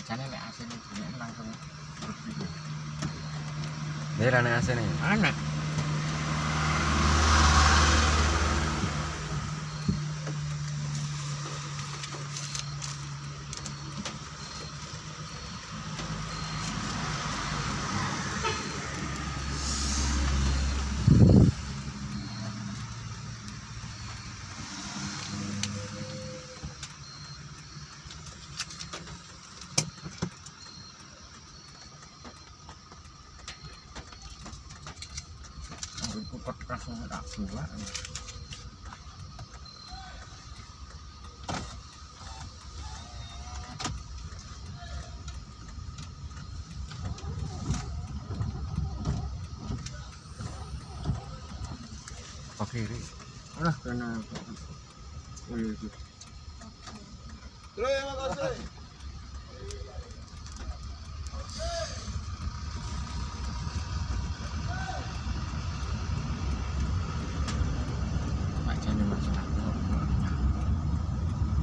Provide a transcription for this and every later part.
Bacanya nek asine ini langsung berbeda. Ini rane asine. Anak. Kok langsung tak buat. Oke, Ri. Ah, kena. Oh iya itu. Terima kasih. Bacanya masalah pokoknya.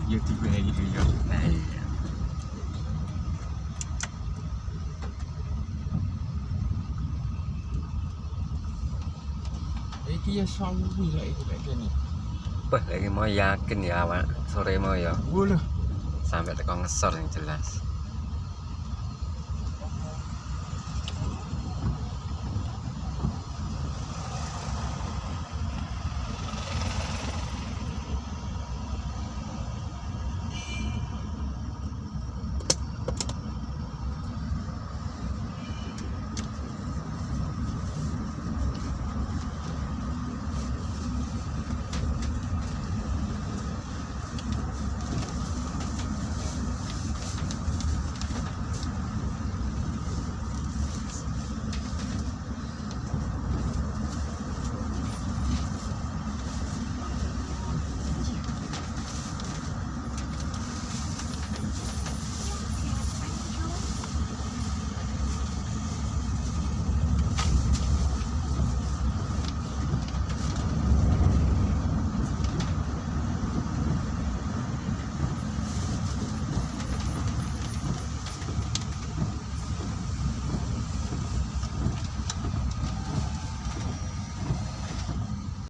Ya tiba gitu ya. Nah, iya. Iki ya sawi lah itu kayak gini. Wah, lagi mau yakin ya, Pak. Sore mau ya. Boleh. Sampai tekan ngesor yang jelas.